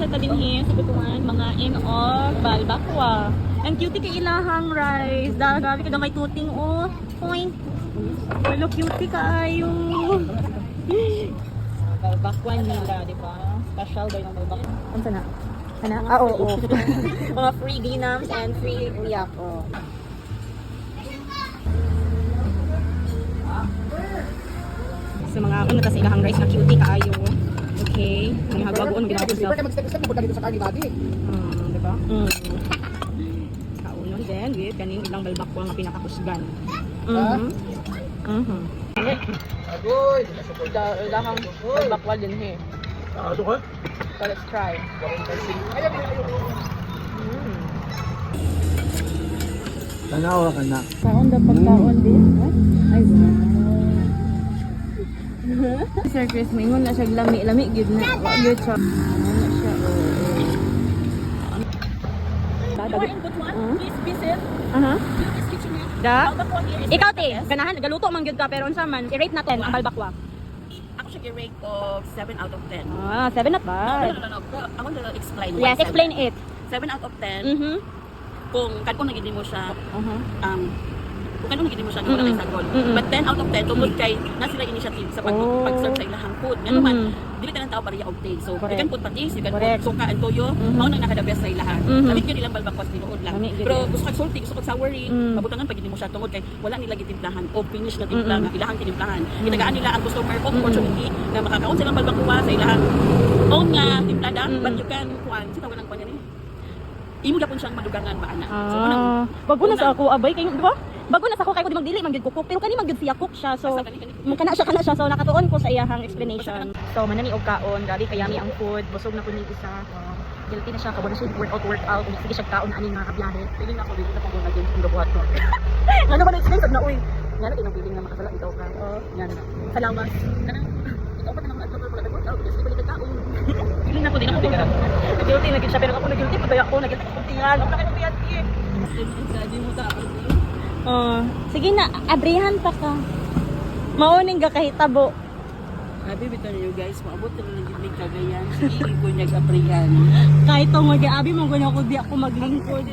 ta dinhi sa Butuan, mga in of balbakwa. And cutie kay ilahang rice. Grabe ka may tuting oh. Point. Wala cutie kaayo. Balbakwa nila, di ba? Special ba yung balbakwa? Ano sana? Ano? Ah, oo. Mga free ginams and free riyak. Oh. Sa mga ano kasi ilahang rice na cutie kaayo. Okay. Ang hagwagoon mo ginagawa sa. Diba? Kaunon din with kaning ilang balbakwa nga pinakakusgan. Agoy! Ilahang balbakwa din he. Aso ka? So let's try. Tanawa ka na. Kaon dapat kaon din. Ay, wow. Sir Chris, mingon na siya lami gid na. Good siya. Ano siya? Please visit. Cutie's Kitchenette. Da? Ikaw ti, ganahan galuto man gyud ka pero unsa man i-rate natin ang balbakwa. Ako siya i-rate of 7 out of 10. Ah, 7 not bad. No. I want to explain. Yes, why explain it. 7 out of 10. Kung kanko nagindi mo siya, kung kanko nagindi mo siya, wala kay sagol. But 10 out of 10, tungkol kay na sila initiative sa pag-serve sa ilahang food. Nga naman, dili ka ng tao pariya og taste. So, you can put patis, you can put suka and toyo, mao nang nakada-best sa ilahan. Lamit yun ilang balbakwas tinuod lang. Pero gusto kag salty, gusto kag soury, mabutangan pag hindi mo siya tungod kay wala nila gitimplahan o finish na timpla nga ilahang tinimplahan. Kitagaan nila ang customer opportunity na makakaon silang balbakwa sa ilahang own nga timplada, but you can kuan sa tawanan ko niya ni. Imo gyapon siyang madugangan ba ana. So bago na sa ako abay kay di ba? Bago na sa ako kay ko di magdili man gyud ko cook pero kani man gyud siya cook siya. So kana siya so nakatuon ko sa iyahang explanation. So manani og kaon, grabe kayami ang food, busog na kun ni isa. Guilty na siya kabo na siya workout ug sige siya kaon ani nga kabiyahe. Pili na ako dito sa pagbuhat din sa gabuhat ko. Ano ba na explain na uy. Ngano kinang feeling na makasala ikaw ka. Oh, ngano na. Salamat. Kana ikaw pa nang adto pala dagot. Oh, sige balik kaon. Feeling na ko din ako di ka. Guilty na gyud siya pero ako na guilty pag ako na guilty kuntingan. Ang kay biyat ki. Hindi mo ta. Sige na, abrihan pa ka. Mauning ka kahitabo. Abi bitaw niyo guys, maabot na lang gid kagayan. Sige ko niya gabrihan. Kahit to mag-abi mo ganya ko di ako maglingkod.